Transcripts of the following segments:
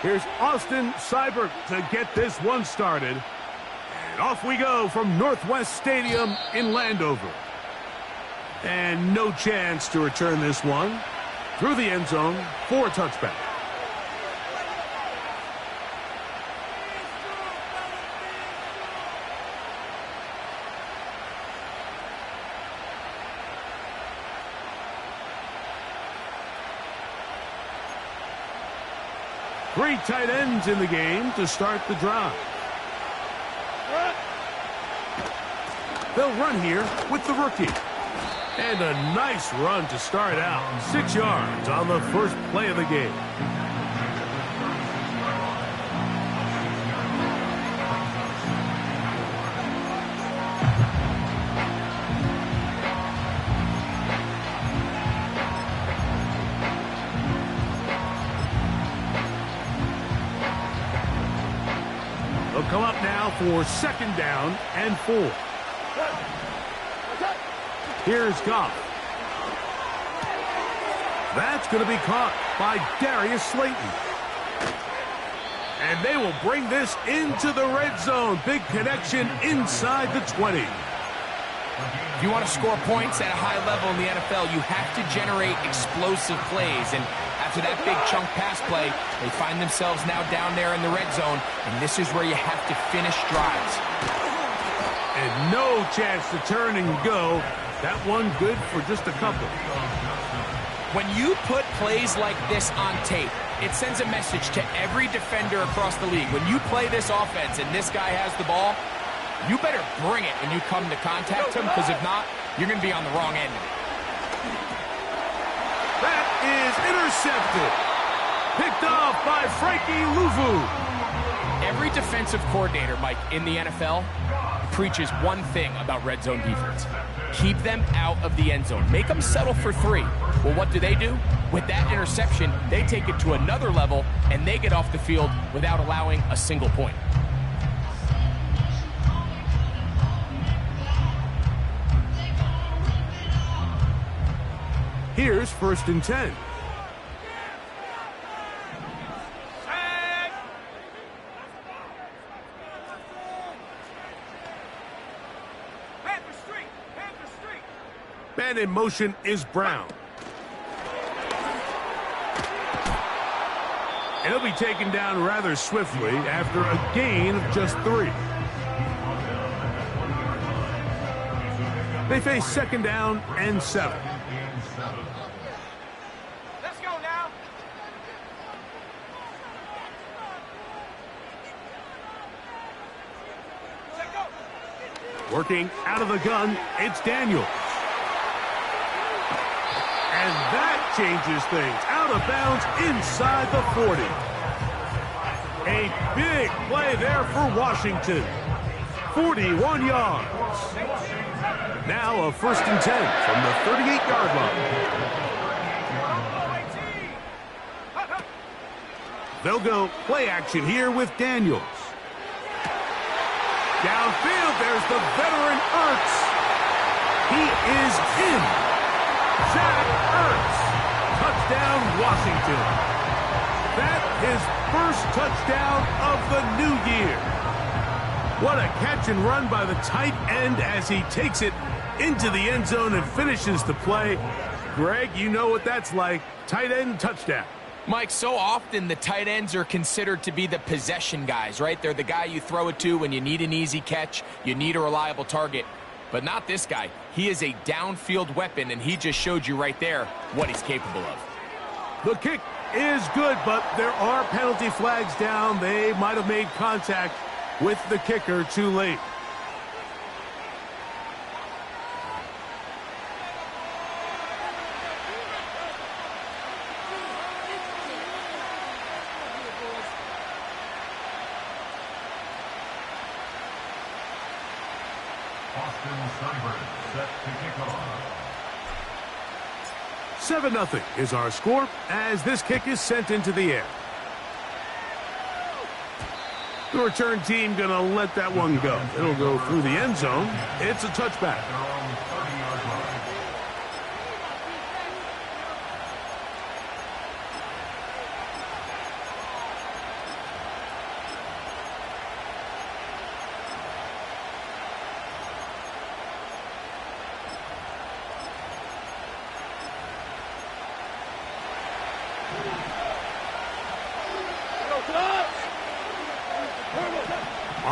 Here's Austin Seibert to get this one started. And off we go from Northwest Stadium in Landover. And no chance to return this one through the end zone for a touchback. Three tight ends in the game to start the drive. They'll run here with the rookie. And a nice run to start out. 6 yards on the first play of the game. They'll come up now for 2nd down and 4. Here's Goff. That's going to be caught by Darius Slayton. And they will bring this into the red zone. Big connection inside the 20. If you want to score points at a high level in the NFL, you have to generate explosive plays. And after that big chunk pass play, they find themselves now down there in the red zone. And this is where you have to finish drives. And no chance to turn and go. That one good for just a couple. When you put plays like this on tape, it sends a message to every defender across the league. When you play this offense and this guy has the ball, you better bring it when you come to contact him, because if not, you're going to be on the wrong end of it. That is intercepted. Picked off by Frankie Luvu. Every defensive coordinator, Mike, in the NFL preaches one thing about red zone defense. Keep them out of the end zone. Make them settle for 3. Well, what do? With that interception, they take it to another level, and they get off the field without allowing a single point. Here's 1st and 10. Man in motion is Brown. And he'll be taken down rather swiftly after a gain of just 3. They face 2nd down and 7. Let's go now. Working out of the gun, it's Daniels. And that changes things. Out of bounds inside the 40. A big play there for Washington. 41 yards. Now a 1st and 10 from the 38-yard line. They'll go play action here with Daniels. Downfield, there's the veteran Ertz. He is in. Zach Ertz, touchdown Washington. That his first touchdown of the new year. What a catch and run by the tight end as he takes it into the end zone and finishes the play. Greg, you know what that's like. Tight end touchdown. Mike, so often the tight ends are considered to be the possession guys, right? They're the guy you throw it to when you need an easy catch, you need a reliable target. But not this guy. He is a downfield weapon, and he just showed you right there what he's capable of. The kick is good, but there are penalty flags down. They might have made contact with the kicker too late. Set to kick off. 7-0 is our score as this kick is sent into the air. The return team going to let that one go. It'll go through the end zone. It's a touchback.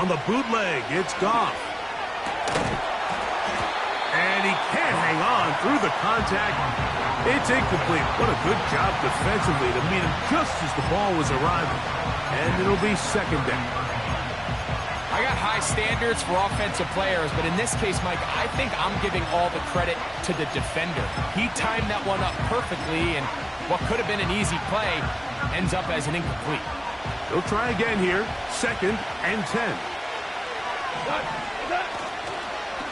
On the bootleg, it's Goff. And he can't hang on through the contact. It's incomplete. What a good job defensively to meet him just as the ball was arriving. And it'll be second down. I got high standards for offensive players, but in this case, Mike, I think I'm giving all the credit to the defender. He timed that one up perfectly, and what could have been an easy play ends up as an incomplete. They'll try again here. Second and 10.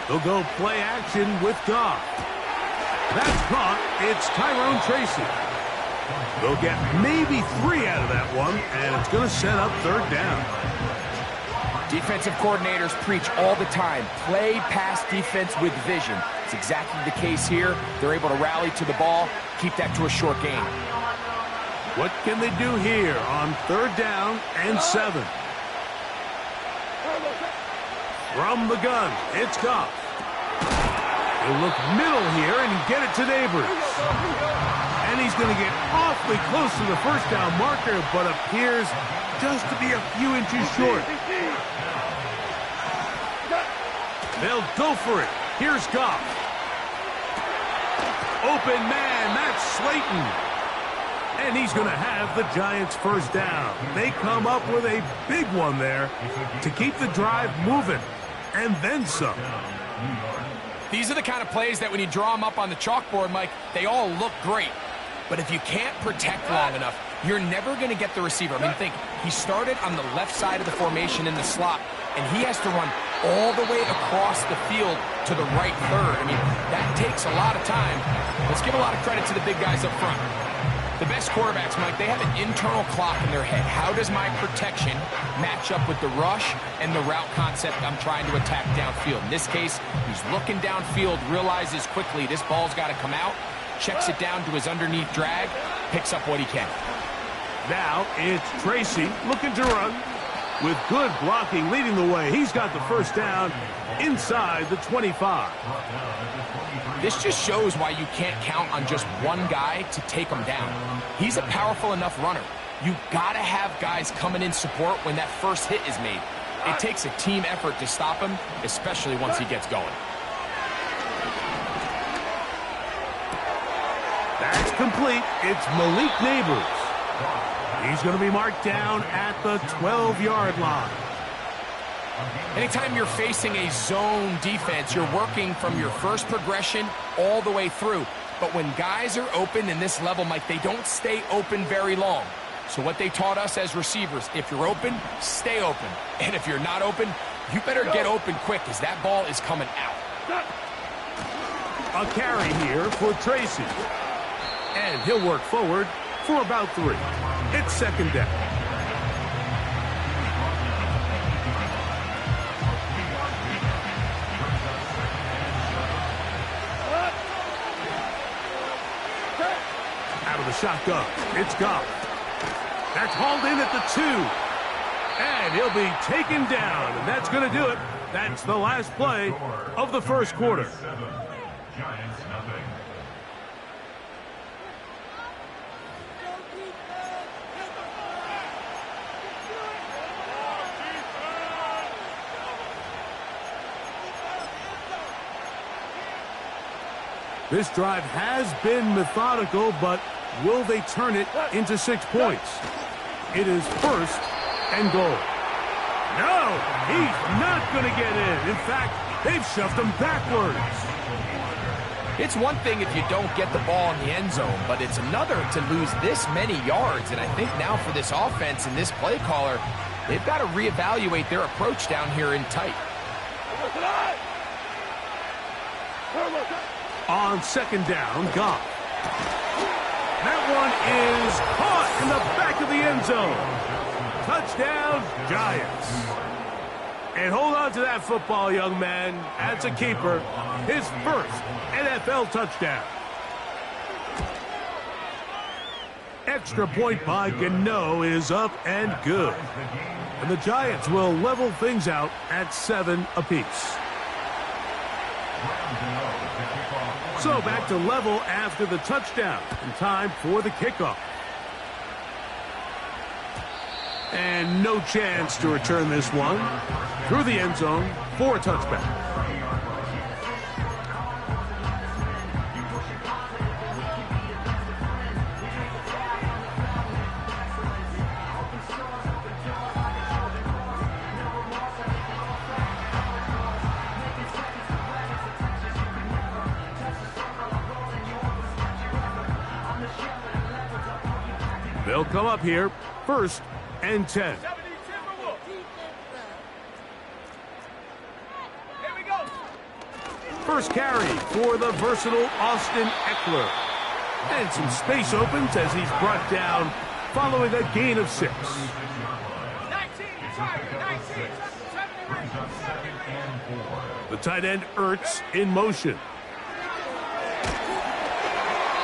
They'll go play action with Goff. That's caught. It's Tyrone Tracy. They'll get maybe 3 out of that one, and it's going to set up third down. Defensive coordinators preach all the time, play pass defense with vision. It's exactly the case here. They're able to rally to the ball, keep that to a short game. What can they do here on third down and 7? From the gun, it's Goff. He'll look middle here and get it to Neighbors. And he's going to get awfully close to the first down marker, but appears just to be a few inches short. They'll go for it. Here's Goff. Open man, that's Slayton. And he's going to have the Giants first down. They come up with a big one there to keep the drive moving. And then some. These are the kind of plays that when you draw them up on the chalkboard, Mike, they all look great. But if you can't protect long enough, you're never going to get the receiver. I mean, think, he started on the left side of the formation in the slot, and he has to run all the way across the field to the right third. I mean, that takes a lot of time. Let's give a lot of credit to the big guys up front. The best quarterbacks, Mike, they have an internal clock in their head. How does my protection match up with the rush and the route concept I'm trying to attack downfield? In this case, he's looking downfield, realizes quickly this ball's got to come out, checks it down to his underneath drag, picks up what he can. Now it's Tracy looking to run with good blocking leading the way. He's got the first down inside the 25. This just shows why you can't count on just one guy to take him down. He's a powerful enough runner. You got to have guys coming in support when that first hit is made. It takes a team effort to stop him, especially once he gets going. That's complete. It's Malik Neighbors. He's going to be marked down at the 12-yard line. Anytime you're facing a zone defense, you're working from your first progression all the way through. But when guys are open in this level, Mike, they don't stay open very long. So what they taught us as receivers, if you're open, stay open. And if you're not open, you better get open quick as that ball is coming out. A carry here for Tracy. And he'll work forward for about 3. It's second down. Out of the shotgun, it's Goff. That's hauled in at the 2. And he'll be taken down, and that's going to do it. That's the last play of the first quarter. Giants nothing. This drive has been methodical, but will they turn it into 6 points? It is first and goal. No, he's not going to get in. In fact, they've shoved him backwards. It's one thing if you don't get the ball in the end zone, but it's another to lose this many yards. And I think now for this offense and this play caller, they've got to reevaluate their approach down here in tight. On second down, Goff. That one is caught in the back of the end zone. Touchdown, Giants. And hold on to that football, young man. That's a keeper. His first NFL touchdown. Extra point by Gano is up and good. And the Giants will level things out at 7 apiece. So back to level after the touchdown. And time for the kickoff. And no chance to return this one through the end zone for a touchback. They'll come up here, 1st and 10. First carry for the versatile Austin Eckler. And some space opens as he's brought down following a gain of 6. The tight end Ertz in motion.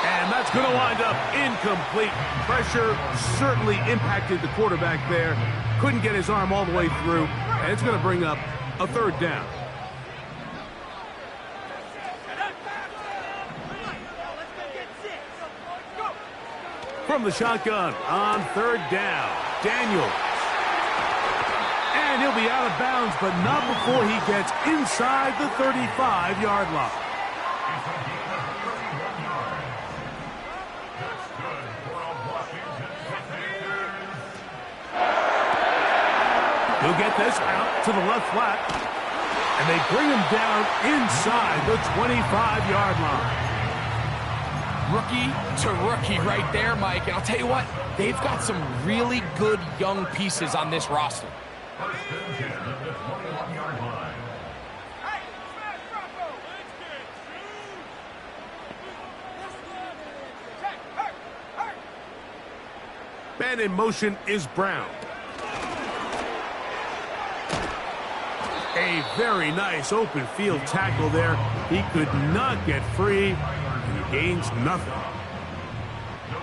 And that's going to wind up incomplete. Pressure certainly impacted the quarterback there. Couldn't get his arm all the way through. And it's going to bring up a 3rd down. From the shotgun on 3rd down, Daniels. And he'll be out of bounds, but not before he gets inside the 35-yard line. He'll get this out to the left flat, and they bring him down inside the 25-yard line. Rookie to rookie right there, Mike. And I'll tell you what, they've got some really good young pieces on this roster. Man in motion is Brown. A very nice open field tackle there. He could not get free. He gains nothing.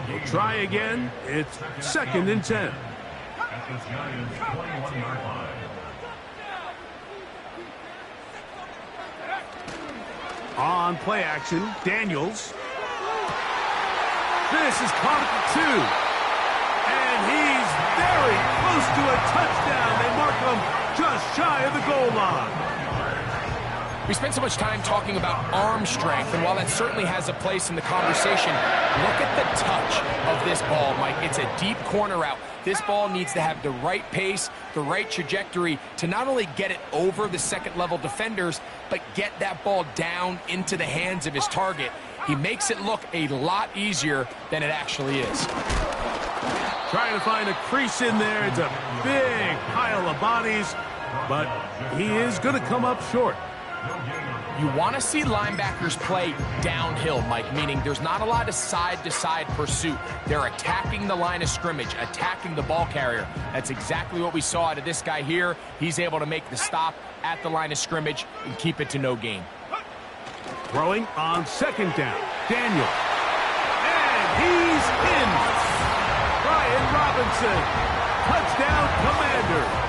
He'll try again. It's 2nd and 10. On play action, Daniels. This is caught at the 2. And he's very close to a touchdown. They mark him just shy of the goal line. We spent so much time talking about arm strength, and while that certainly has a place in the conversation, look at the touch of this ball, Mike. It's a deep corner out. This ball needs to have the right pace, the right trajectory to not only get it over the second-level defenders, but get that ball down into the hands of his target. He makes it look a lot easier than it actually is. Trying to find a crease in there. It's a big pile of bodies, but he is going to come up short. You want to see linebackers play downhill, Mike, meaning there's not a lot of side-to-side pursuit. They're attacking the line of scrimmage, attacking the ball carrier. That's exactly what we saw out of this guy here. He's able to make the stop at the line of scrimmage and keep it to no gain. Throwing on 2nd down, Daniel. And he's in. Brian Robinson. Touchdown, Commanders.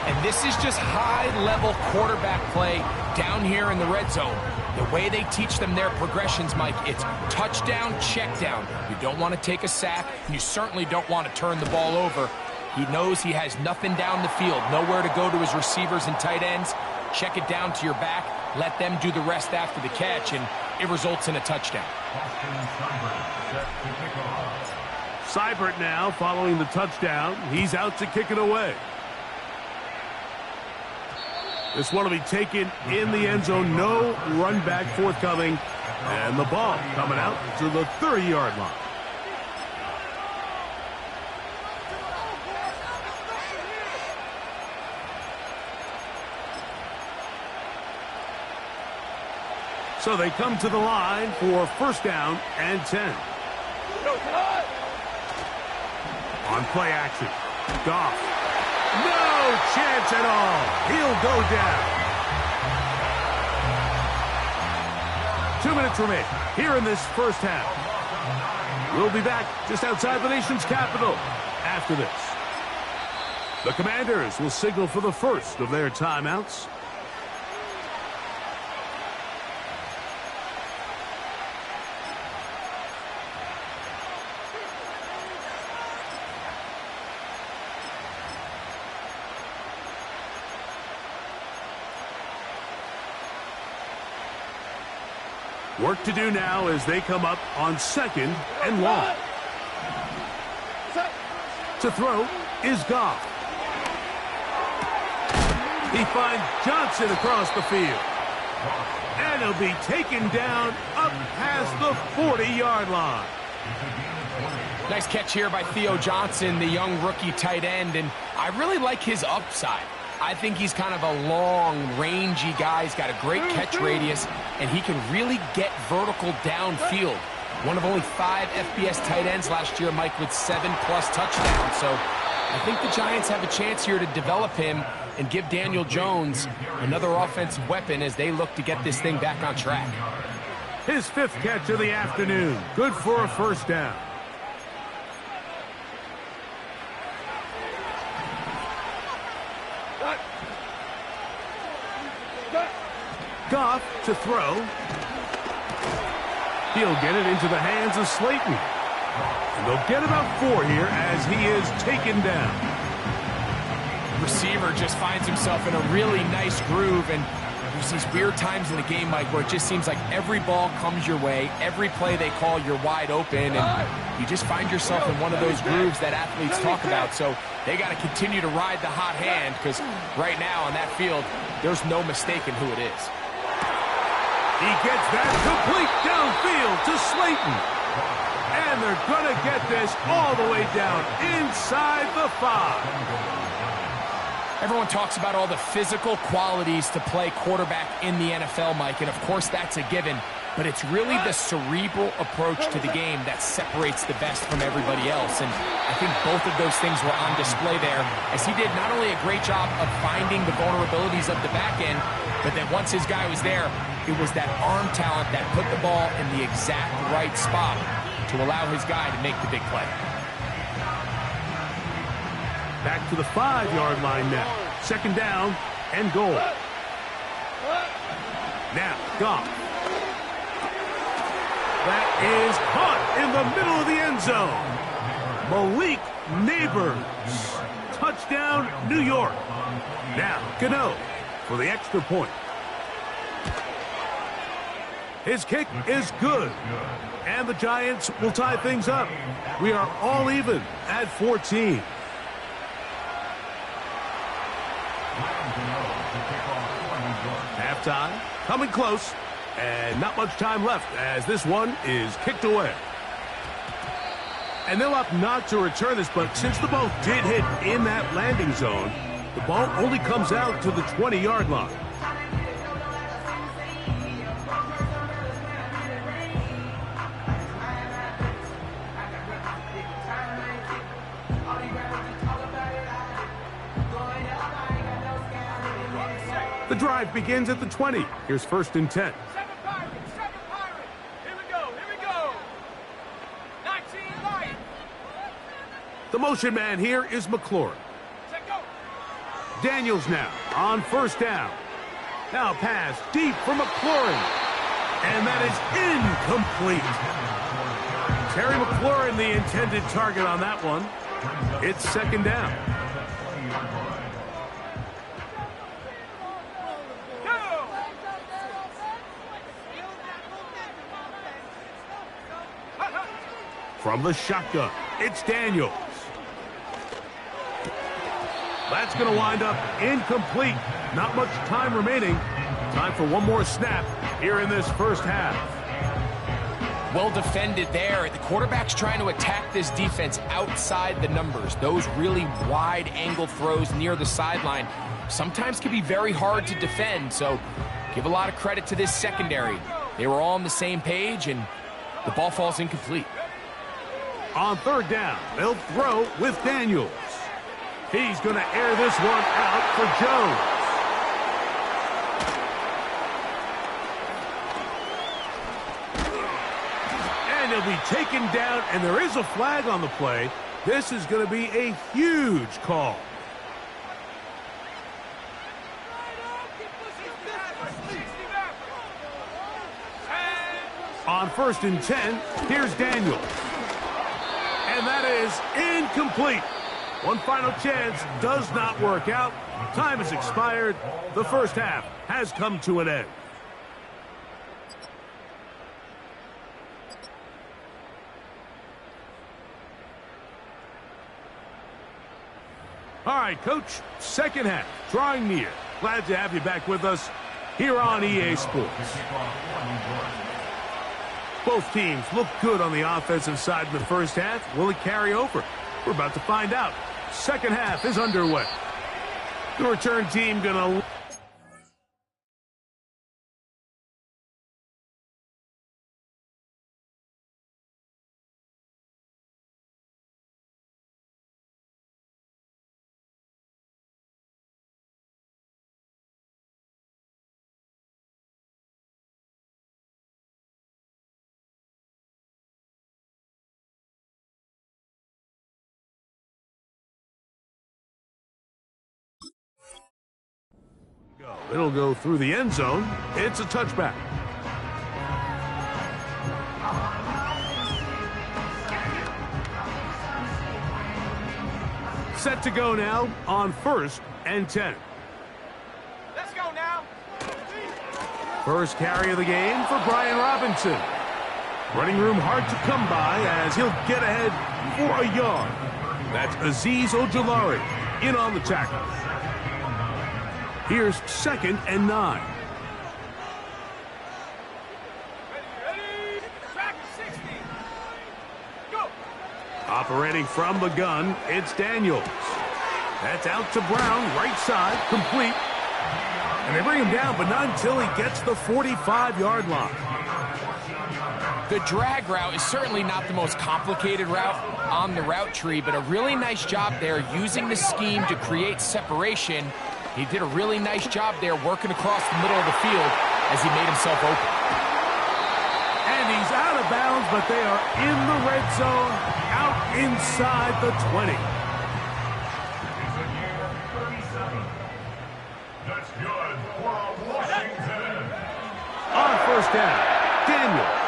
And this is just high-level quarterback play down here in the red zone. The way they teach them their progressions, Mike, it's touchdown, check down. You don't want to take a sack, and you certainly don't want to turn the ball over. He knows he has nothing down the field, nowhere to go to his receivers and tight ends. Check it down to your back, let them do the rest after the catch, and it results in a touchdown. Seibert now following the touchdown. He's out to kick it away. This one will be taken in the end zone. No run back forthcoming. And the ball coming out to the 30-yard line. So they come to the line for 1st down and 10. On play action, Goff. No chance at all. He'll go down. 2 minutes remain here in this first half. We'll be back just outside the nation's capital after this. The Commanders will signal for the first of their timeouts. Work to do now as they come up on 2nd and long. To throw is Goff. He finds Johnson across the field. And he'll be taken down up past the 40-yard line. Nice catch here by Theo Johnson, the young rookie tight end, and I really like his upside. I think he's kind of a long, rangy guy. He's got a great catch radius, and he can really get vertical downfield. One of only 5 FBS tight ends last year, Mike, with 7+ touchdowns. So I think the Giants have a chance here to develop him and give Daniel Jones another offensive weapon as they look to get this thing back on track. His 5th catch of the afternoon. Good for a first down. Goff to throw. He'll get it into the hands of Slayton. And they'll get about 4 here as he is taken down. Receiver just finds himself in a really nice groove, and there's these weird times in the game, Mike, where it just seems like every ball comes your way, every play they call, you're wide open, and you just find yourself in one of those grooves that athletes talk about. So they got to continue to ride the hot hand, because right now on that field, there's no mistaking who it is. He gets that complete downfield to Slayton. And they're going to get this all the way down inside the 5. Everyone talks about all the physical qualities to play quarterback in the NFL, Mike, and of course that's a given. But it's really the cerebral approach to the game that separates the best from everybody else. And I think both of those things were on display there, as he did not only a great job of finding the vulnerabilities of the back end, but then once his guy was there, it was that arm talent that put the ball in the exact right spot to allow his guy to make the big play. Back to the 5-yard line now. 2nd down and goal. Now, Goff. That is caught in the middle of the end zone. Malik Neighbors. Touchdown, New York. Now, Gano for the extra point. His kick is good. And the Giants will tie things up. We are all even at 14. Halftime, coming close, and not much time left as this one is kicked away. And they'll opt not to return this, but since the ball did hit in that landing zone, the ball only comes out to the 20-yard line. The drive begins at the 20. Here's 1st and 10. Seven Pirate. Here we go. 19 Lions. The motion man here is McLaurin. Set go. Daniels now on 1st down. Now pass deep for McLaurin. And that is incomplete. Terry McLaurin, the intended target on that one. It's 2nd down. From the shotgun, it's Daniels. That's going to wind up incomplete. Not much time remaining. Time for one more snap here in this first half. Well defended there. The quarterback's trying to attack this defense outside the numbers. Those really wide angle throws near the sideline sometimes can be very hard to defend. So give a lot of credit to this secondary. They were all on the same page, and the ball falls incomplete. On 3rd down, they'll throw with Daniels. He's going to air this one out for Jones. And he'll be taken down, and there is a flag on the play. This is going to be a huge call. On 1st and 10, here's Daniels. And that is incomplete. One final chance does not work out. Time has expired. The first half has come to an end. All right, Coach, second half, drawing near. Glad to have you back with us here on EA Sports. Both teams look good on the offensive side in the first half. Will it carry over? We're about to find out. Second half is underway. The return team gonna... It'll go through the end zone. It's a touchback. Set to go now on 1st and 10. Let's go now. First carry of the game for Brian Robinson. Running room hard to come by as he'll get ahead for a yard. That's Azeez Ojulari in on the tackle. Here's 2nd and 9. Ready. Track 60. Go. Operating from the gun, it's Daniels. That's out to Brown, right side, complete. And they bring him down, but not until he gets the 45-yard line. The drag route is certainly not the most complicated route on the route tree, but a really nice job there using the scheme to create separation. He did a really nice job there working across the middle of the field as he made himself open. And he's out of bounds, but they are in the red zone, out inside the 20. That's good for Washington. On 1st down, Daniels.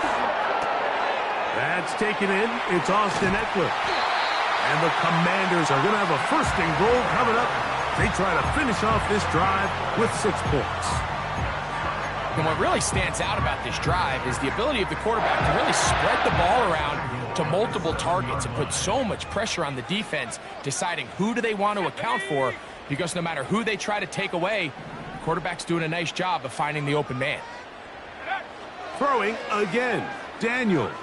That's taken in. It's Austin Eckler. And the Commanders are going to have a 1st and goal coming up. They try to finish off this drive with 6 points. And what really stands out about this drive is the ability of the quarterback to really spread the ball around to multiple targets and put so much pressure on the defense, deciding who do they want to account for, because no matter who they try to take away, the quarterback's doing a nice job of finding the open man. Throwing again, Daniels.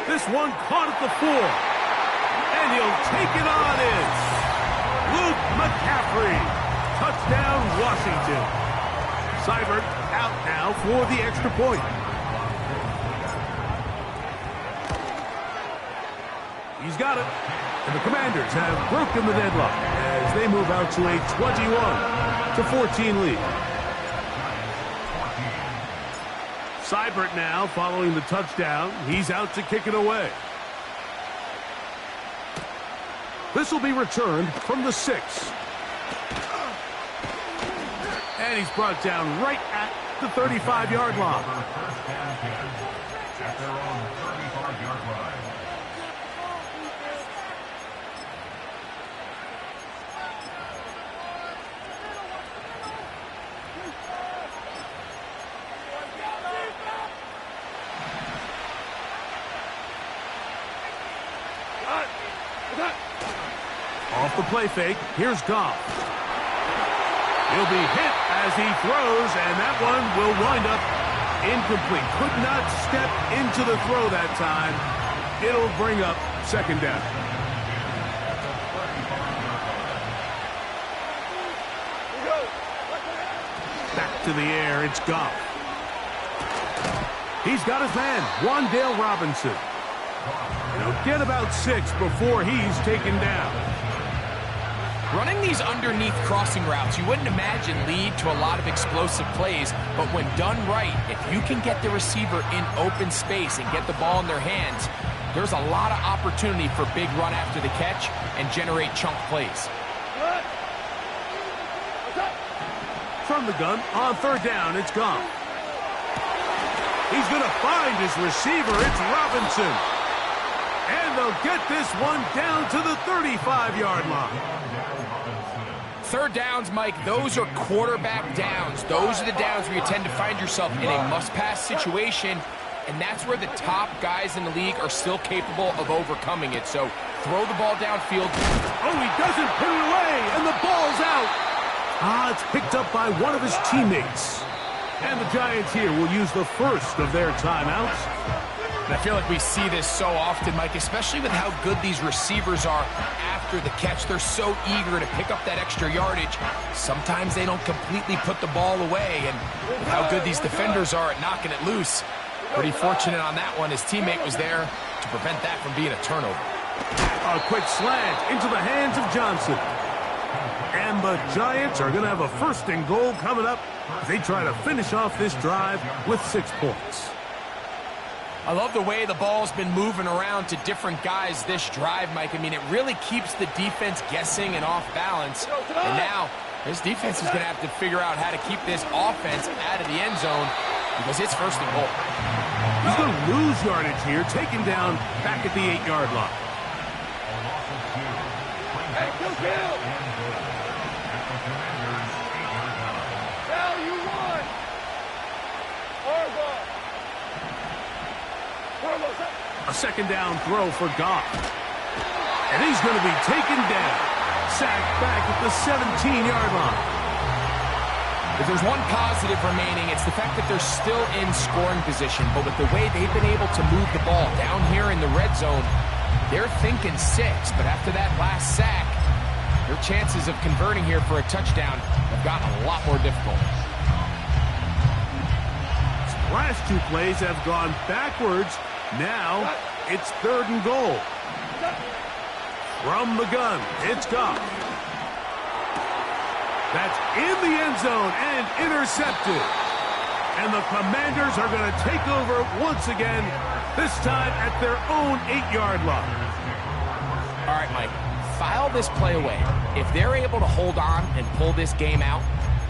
This one caught at the 4. And he'll take it on in. Luke McCaffrey. Touchdown, Washington. Seibert out now for the extra point. He's got it. And the Commanders have broken the deadlock as they move out to a 21-14 lead. Seibert now following the touchdown. He's out to kick it away. This will be returned from the 6. And he's brought down right at the 35-yard line. At their own 35-yard line. Off the play fake, here's Goff. He'll be hit as he throws, and that one will wind up incomplete. Could not step into the throw that time. It'll bring up 2nd down. Back to the air, it's Goff. He's got his man, Wan'Dale Robinson. He'll get about 6 before he's taken down. Running these underneath crossing routes, you wouldn't imagine lead to a lot of explosive plays, but when done right, if you can get the receiver in open space and get the ball in their hands, there's a lot of opportunity for big run after the catch and generate chunk plays. From the gun, on 3rd down, it's Goff. He's going to find his receiver. It's Robinson. And they'll get this one down to the 35-yard line. 3rd downs, Mike, those are quarterback downs. Those are the downs where you tend to find yourself in a must-pass situation. and that's where the top guys in the league are still capable of overcoming it. So throw the ball downfield. Oh, he doesn't put it away, and the ball's out. It's picked up by one of his teammates. And the Giants here will use the first of their timeouts. I feel like we see this so often, Mike, especially with how good these receivers are after the catch. They're so eager to pick up that extra yardage. Sometimes they don't completely put the ball away, and with how good these defenders are at knocking it loose, pretty fortunate on that one. His teammate was there to prevent that from being a turnover. A quick slant into the hands of Johnson. And the Giants are going to have a first and goal coming up as they try to finish off this drive with 6 points. I love the way the ball's been moving around to different guys this drive, Mike. I mean, it really keeps the defense guessing and off balance. And now, this defense is going to have to figure out how to keep this offense out of the end zone because it's first and goal. He's going to lose yardage here, taken down back at the 8-yard line. A second down throw for Goff. And he's going to be taken down. Sacked back at the 17-yard line. If there's one positive remaining, it's the fact that they're still in scoring position. But with the way they've been able to move the ball down here in the red zone, they're thinking 6. But after that last sack, their chances of converting here for a touchdown have gotten a lot more difficult. Last 2 plays have gone backwards. Now it's 3rd and goal. From the gun, it's Goff. That's in the end zone and intercepted. And the Commanders are going to take over once again, this time at their own 8-yard line. All right, Mike, file this play away. If they're able to hold on and pull this game out,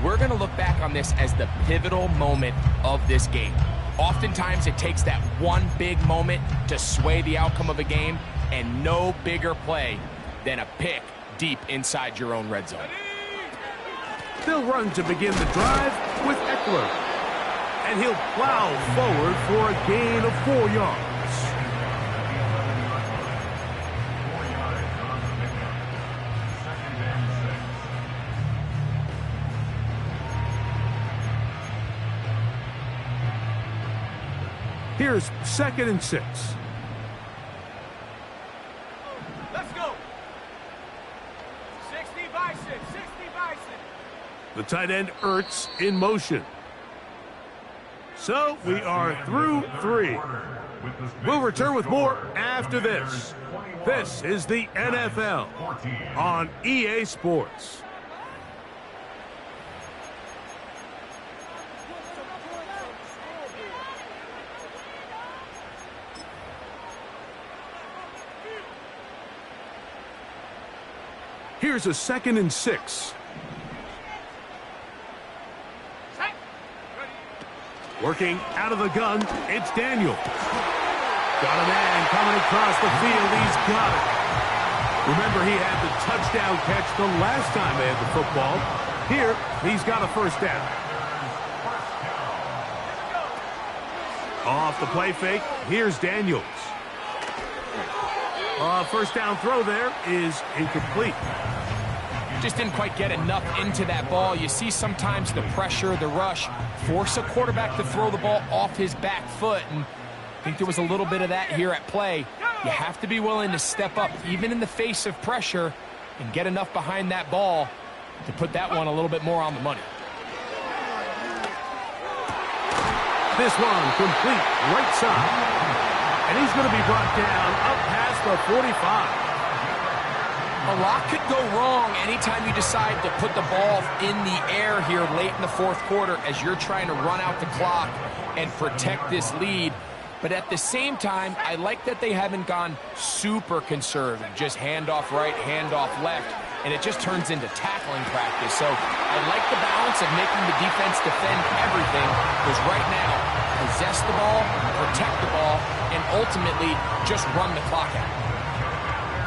we're going to look back on this as the pivotal moment of this game. Oftentimes, it takes that one big moment to sway the outcome of a game, and no bigger play than a pick deep inside your own red zone. They'll run to begin the drive with Eckler. And he'll plow forward for a gain of 4 yards. Here's 2nd and 6. Let's go. 60 by 6, 60 by 6. The tight end Ertz in motion. So we are through 3. We'll return with more after this. This is the NFL on EA Sports. Here's a 2nd and 6. Working out of the gun, it's Daniel. Got a man coming across the field. He's got it. Remember, he had the touchdown catch the last time they had the football. Here, he's got a first down. Off the play fake, here's Daniels. First down throw there is incomplete. Just didn't quite get enough into that ball. You see sometimes the pressure, the rush, force a quarterback to throw the ball off his back foot. And I think there was a little bit of that here at play. You have to be willing to step up, even in the face of pressure, and get enough behind that ball to put that one a little bit more on the money. This one complete right side. And he's going to be brought down up past the 45. A lot could go wrong anytime you decide to put the ball in the air here late in the 4th quarter as you're trying to run out the clock and protect this lead. But at the same time, I like that they haven't gone super conservative. Just handoff right, handoff left, and it just turns into tackling practice. So I like the balance of making the defense defend everything, because right now, possess the ball, protect the ball, and ultimately just run the clock out.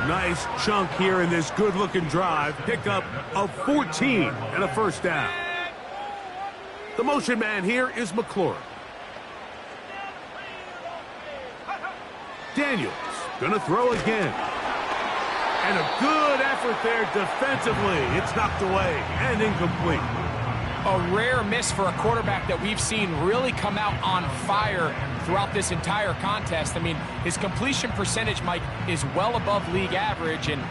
Nice chunk here in this good-looking drive. Pickup of 14 and a first down. The motion man here is McLaurin. Daniels gonna throw again. And a good effort there defensively. It's knocked away and incomplete. A rare miss for a quarterback that we've seen really come out on fire throughout this entire contest. I mean, his completion percentage, Mike, is well above league average, and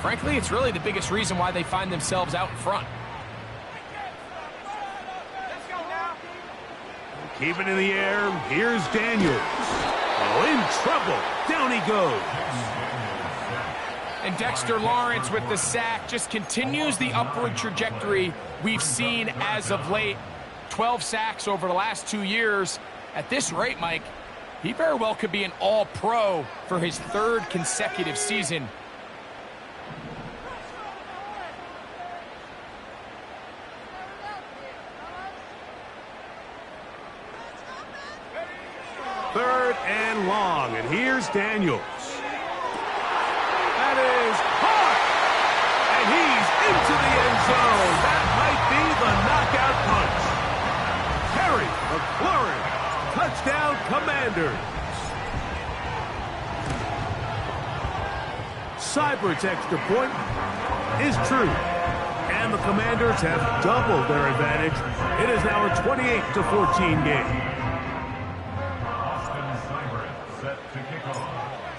frankly, it's really the biggest reason why they find themselves out in front. Let's go now. Keep it in the air. Here's Daniels. Oh, in trouble. Down he goes. And Dexter Lawrence with the sack just continues the upward trajectory we've seen as of late. 12 sacks over the last 2 years. At this rate, Mike, he very well could be an all-pro for his 3rd consecutive season. Third and long, and here's Daniels. That is caught, and he's into the end zone. That might be the knockout punch. Terry McLaurin, touchdown Commanders. Seibert's extra point is true, and the Commanders have doubled their advantage. It is now a 28-14 game.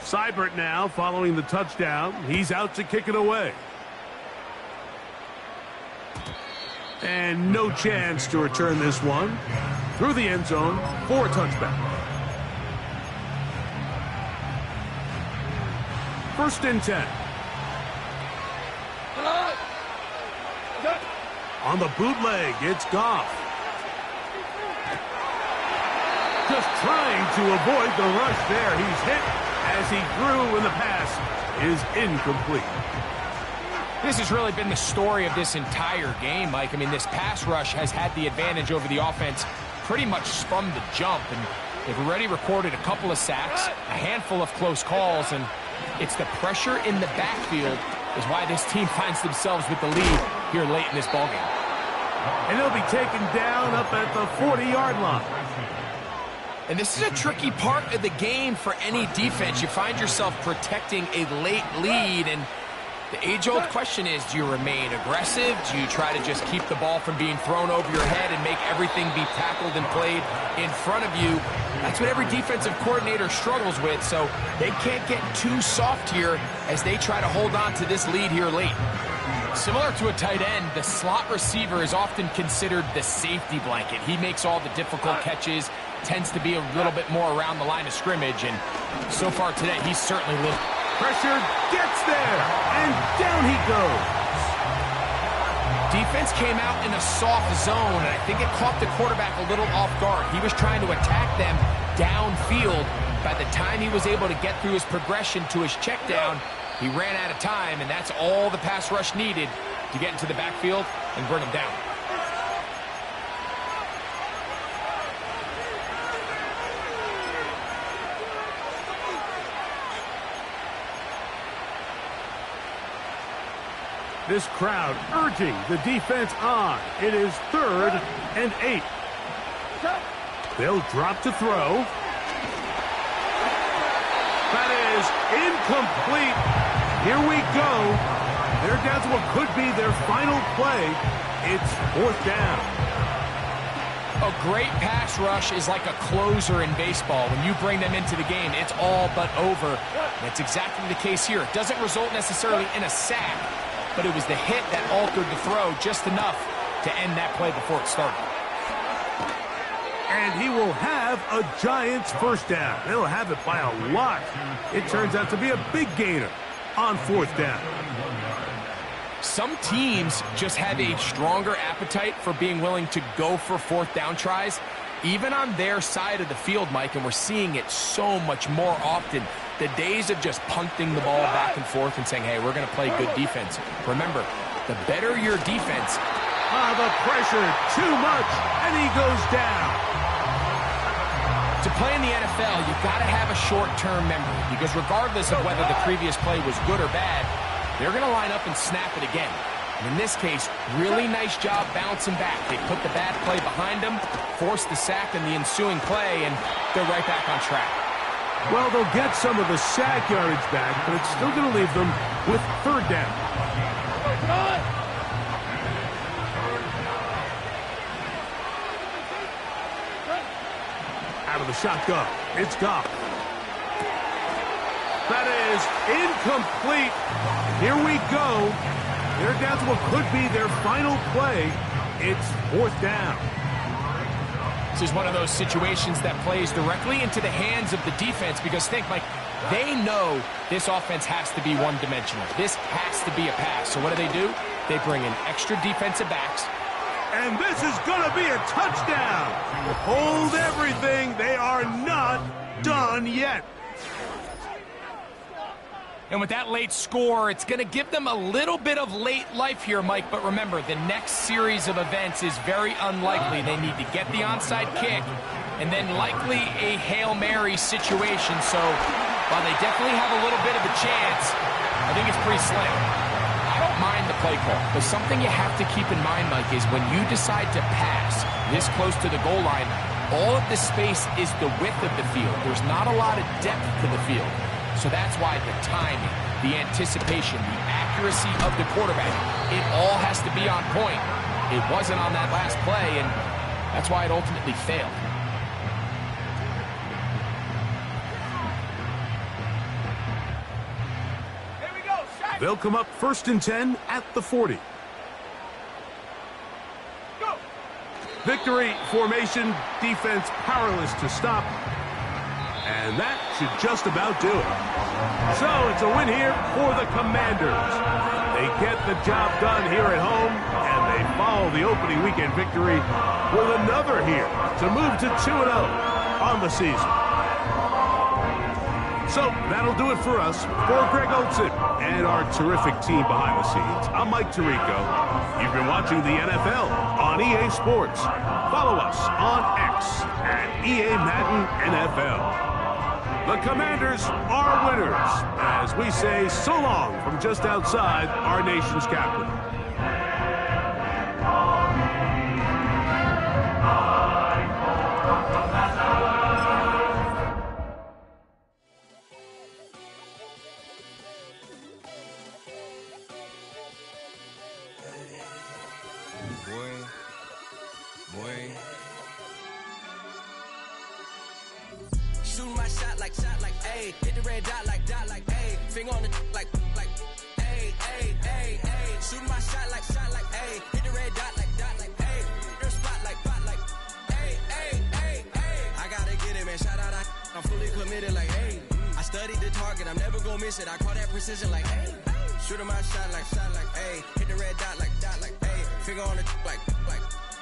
Seibert now following the touchdown. He's out to kick it away. And no chance to return this one through the end zone for a touchback. 1st and 10. On the bootleg, it's Goff. Just trying to avoid the rush there. He's hit as he threw, and the pass is incomplete. This has really been the story of this entire game, Mike. I mean, this pass rush has had the advantage over the offense pretty much from the jump, and they've already recorded a couple of sacks, a handful of close calls, and it's the pressure in the backfield is why this team finds themselves with the lead here late in this ballgame. And they'll be taken down up at the 40-yard line. And this is a tricky part of the game for any defense. You find yourself protecting a late lead, and the age-old question is, do you remain aggressive? Do you try to just keep the ball from being thrown over your head and make everything be tackled and played in front of you? That's what every defensive coordinator struggles with, so they can't get too soft here as they try to hold on to this lead here late. Similar to a tight end, the slot receiver is often considered the safety blanket. He makes all the difficult catches, tends to be a little bit more around the line of scrimmage, and so far today, he's certainly lived. Pressure gets there, and down he goes. Defense came out in a soft zone, and I think it caught the quarterback a little off guard. He was trying to attack them downfield. By the time he was able to get through his progression to his check down, he ran out of time, and that's all the pass rush needed to get into the backfield and bring him down. This crowd urging the defense on. It is 3rd and 8. They'll drop to throw. That is incomplete. Here we go. They're down to what could be their final play. It's 4th down. A great pass rush is like a closer in baseball. When you bring them into the game, it's all but over. That's exactly the case here. It doesn't result necessarily in a sack, but it was the hit that altered the throw just enough to end that play before it started. And he will have a Giants 1st down. They'll have it by a lot. It turns out to be a big gainer on 4th down. Some teams just have a stronger appetite for being willing to go for 4th down tries, even on their side of the field, Mike, and we're seeing it so much more often. The days of just punting the ball back and forth and saying, hey, we're going to play good defense. Remember, the better your defense. The pressure, too much, and he goes down. To play in the NFL, you've got to have a short-term memory, because regardless of whether the previous play was good or bad, they're going to line up and snap it again. And in this case, really nice job bouncing back. They put the bad play behind them, forced the sack in the ensuing play, and they're right back on track. Well, they'll get some of the sack yardage back, but it's still going to leave them with third down. Out of the shotgun, it's Goff. That is incomplete. Here we go. They're down to what could be their final play. It's fourth down. This is one of those situations that plays directly into the hands of the defense because think, Mike, they know this offense has to be one-dimensional. This has to be a pass. So what do? They bring in extra defensive backs. And this is going to be a touchdown. Hold everything. They are not done yet. And with that late score, it's going to give them a little bit of late life here, Mike. But remember, the next series of events is very unlikely. They need to get the onside kick and then likely a Hail Mary situation. So while they definitely have a little bit of a chance, I think it's pretty slim. I don't mind the play call, but something you have to keep in mind, Mike, is when you decide to pass this close to the goal line, all of the space is the width of the field. There's not a lot of depth to the field. So that's why the timing, the anticipation, the accuracy of the quarterback, it all has to be on point. It wasn't on that last play, and that's why it ultimately failed. Here we go, shot. They'll come up 1st and 10 at the 40. Go. Victory formation, defense powerless to stop. And that should just about do it. So it's a win here for the Commanders. They get the job done here at home, and they follow the opening weekend victory with another here to move to 2-0 on the season. So that'll do it for us. For Greg Olsen and our terrific team behind the scenes, I'm Mike Tirico. You've been watching the NFL on EA Sports. Follow us on X at EA Madden NFL. The Commanders are winners, as we say so long from just outside our nation's capital. Shooting my shot like, ayy. Hit the red dot like, ayy. Finger on the like, ayy, ayy, ayy, ayy. Shooting my shot like, ayy. Hit the red dot like, ayy. Your spot like, ayy, ayy, ayy, ayy. I gotta get it, man. Shout out, I'm fully committed like, hey. I studied the target, I'm never gonna miss it. I call that precision like, hey. Shooting my shot like, ayy. Hit the red dot like, ayy. Finger on the like,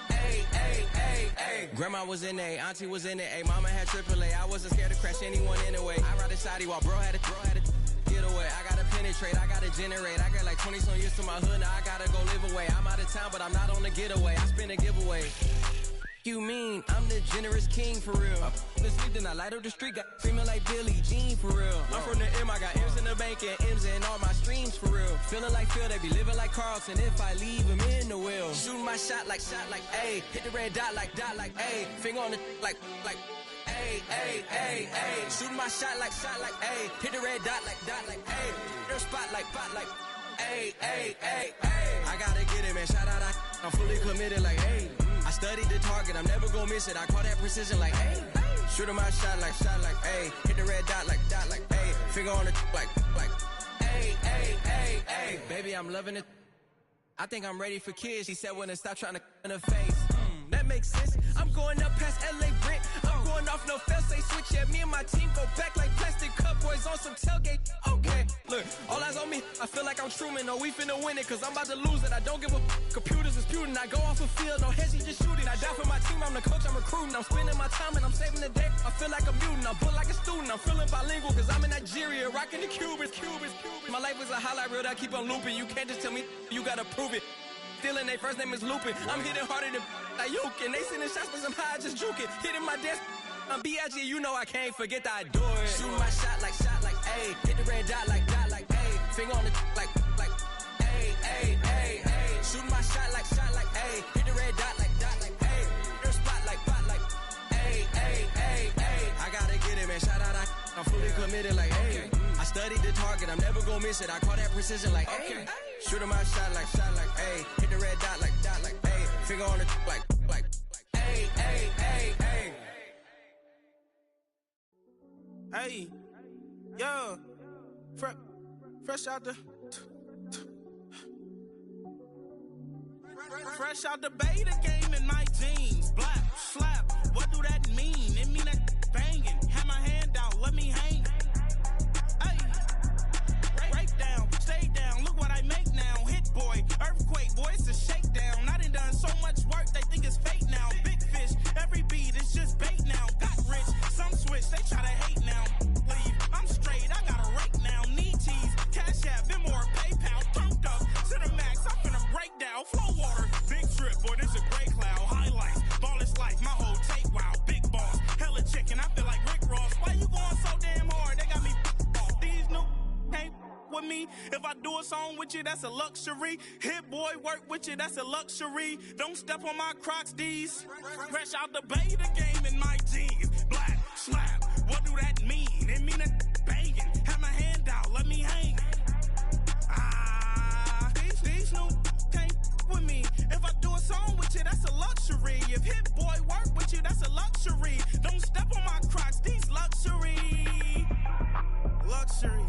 ayy, ayy, ayy, ayy. Grandma was in A, auntie was in it, ayy. Mama had AAA, I wasn't scared to crash anyone anyway. I ride a shoddy while bro had a get away. I gotta penetrate, I gotta generate. I got like 20 some years to my hood, now I gotta go live away. I'm out of town, but I'm not on the getaway. I spin a giveaway. You mean I'm the generous king for real? The sleep, then I light up the street, got screaming like Billie Jean for real. I'm from the M, I got M's in the bank and M's in all my streams for real. Feeling like Phil, they be living like Carlton if I leave him in the wheel. Shooting my shot like, ayy. Hit the red dot like, ayy. Finger on the like, ayy, ayy, ayy, ayy. Shooting my shot like, ayy. Hit the red dot like, ayy. Your spot like, ayy, ayy, ayy, ayy. I gotta get it, man. Shout out, I'm fully committed like, hey. I studied the target, I'm never gonna miss it. I call that precision like, hey. Shooting my shot like, hey. Hit the red dot like, hey. Finger on the like, hey, hey, hey, hey. Baby, I'm loving it. I think I'm ready for kids. She said when to stop trying to in her face. That makes sense. I'm going up past LA Brent. I'm going off no fail, say switch. Yeah, me and my team go back like plastic cup boys on some tailgate. Okay, look, all eyes on me. I feel like I'm Truman. No, we finna win it, cause I'm about to lose it. I don't give a computers disputing. I go off the field, no heads, just shooting. I die for my team, I'm the coach, I'm recruiting. I'm spending my time and I'm saving the day. I feel like a mutant, I'm built like a student. I'm feeling bilingual, cause I'm in Nigeria, rocking the Cubans. My life is a highlight reel that I keep on looping. You can't just tell me, you gotta prove it. Stealing, their first name is Lupin. I'm hitting harder than Ayuk, and they sending shots for some high, just juke it. Hitting my desk, I'm B.I.G., you know I can't forget that I do it. Shooting my shot like, ayy. Hit the red dot like, ayy. Finger on the like, ayy, ayy, ayy, ayy. Shooting my shot like, ayy. Hit the red dot like, ayy. Your spot like, ayy, ayy, ayy, ayy. I gotta get it, man. Shout out, I'm fully committed like, hey. I studied the target, I'm never gonna miss it. I call that precision like, hey. Shooting my shot like, hey. Hit the red dot like, hey. Finger on the like, hey, hey, hey, hey. Hey, yo, fresh out the beta game in my jeans. Black, slap, what do that mean? It mean that banging. Have my hand out, let me hang. Hey, break down, stay down, look what I make now. Hit boy, earthquake, boy, it's a shakedown. I done so much work, they think it's fake now. Big fish, every beat is just bait now. Got rich, some switch, they try to hate now. Leave, I'm straight, I got a rake now. Need cheese, cash app, Venmo or PayPal. Turned up to the max, I'm finna break down. Flow water, big trip, boy, this a gray cloud. Highlights, ball is life, my whole tape, wow. Big boss, hella chicken, I feel like Rick Ross. Why you going so damn hard? They got me off. These new can't with me. If I do a song with you, that's a luxury. Hit boy, work with you, that's a luxury. Don't step on my Crocs, D's. Fresh out the beta game in my jeans. Black, slap, what do that mean? It mean that banging. Have my hand out, let me hang. These new can't with me. If I do a song with you, that's a luxury. If hit boy, work with you, that's a luxury. Don't step on my Crocs, these luxury. Luxury.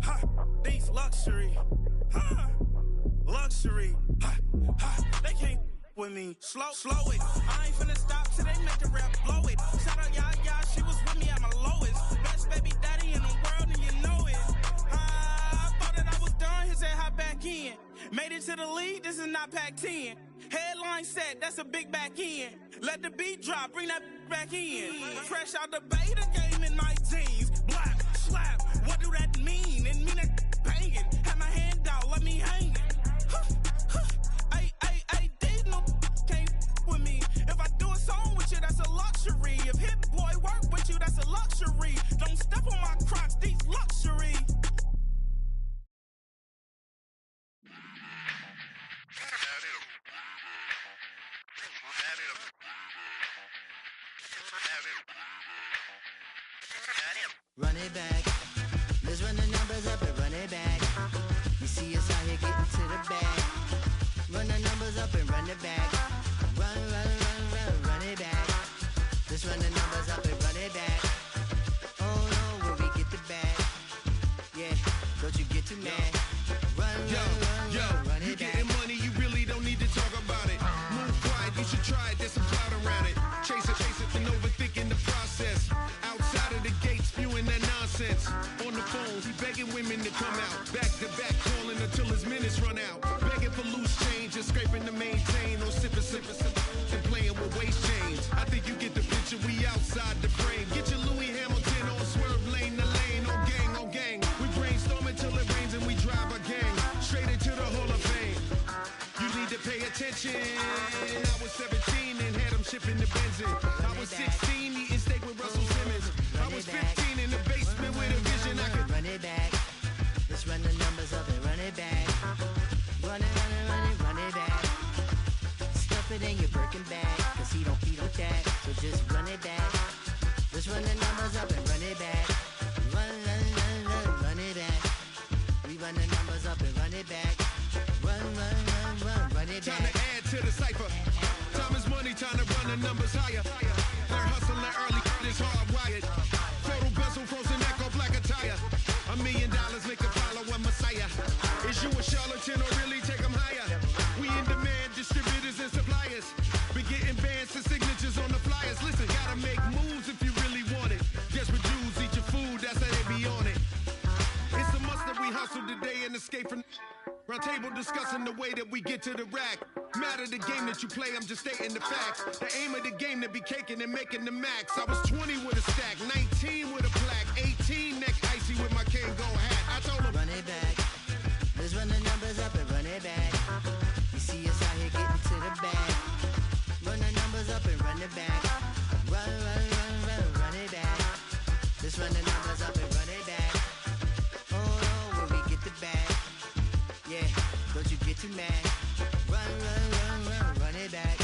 Ha, these luxury. Ha, luxury. Ha, ha, they can't with me. Slow it. I ain't finna stop till they make the rap blow it. Shout out Yaya, she was with me at my lowest. Best baby daddy in the world and you know it. I thought that I was done, he said hop back in. Made it to the league, this is not Pac-10. Headline set, that's a big back end. Let the beat drop, bring that back in. Fresh out the beta game in my jeans. Black, slap, what do that mean? It mean that banging. Have my hand out, let me hang it. Ay, these no can't with me. If I do a song with you, that's a luxury. If hit boy work with you, that's a luxury. Don't step on my Crocs, these luxury. Run it back. Let's run the numbers up and run it back. You see us out here getting to the bag. Run the numbers up and run it back. Run it back. Let's run the numbers up and run it back. Oh no, when we get the bag. Yeah, don't you get too mad. Run it back. You getting money, you really don't need to talk about it. Move quiet, you should try it, there's some clout around it. Chase it, and overthinking the process. Outside of the gate, spewing that nonsense. On the phone, he begging women to come out. Back to back, calling until his minutes run out. Begging for loose change and scraping to maintain. Or sipping, and playing with waist chains. I think you get the picture, we outside the frame. Get your Louis Hamilton on swerve lane to lane. On gang. We brainstorm until it rains and we drive our gang straight into the Hall of Fame. You need to pay attention. I was 17 and had them shipping the Benzin. I was 16 eating steak with Russell Simmons. I was 15 in the basement with a vision. I could run it back. Let's run the numbers up and run it back. Run it back. Stuff it in your Birkin bag, cause he don't that. So just run it back. Let's run the numbers up and run it back. Run it back. We run the numbers up and run it back. Run it back. Time to add to the cipher. Time is money, time to run the numbers higher. Learn hustling early, it's hardwired. Photo bezel, frozen neck, or black attire. $1 million make a follower Messiah. Is you a charlatan or really take them higher? We in demand, distributors and suppliers. Be getting bands and signatures on the flyers. Listen, gotta make moves if you really want it. Desperate Jews eat your food, that's how they be on it. It's a must that we hustle today and escape from round table discussing the way that we get to the rack. Matter the game that you play, I'm just stating the facts. The aim of the game to be caking and making the max. I was 20 with a stack, 19 with a plaque, 18 neck icy with my Kango hat. I told him, run it back. Let's run the numbers up and run it back. You see us out here getting to the bag. Run the numbers up and run it back. Run it back. Let's run the numbers up and run it back. Oh no, when we get the bag. Yeah, don't you get too mad. Run it back.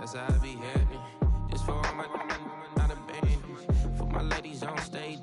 That's how I be happening. Just for all my not a band. For my ladies on stage.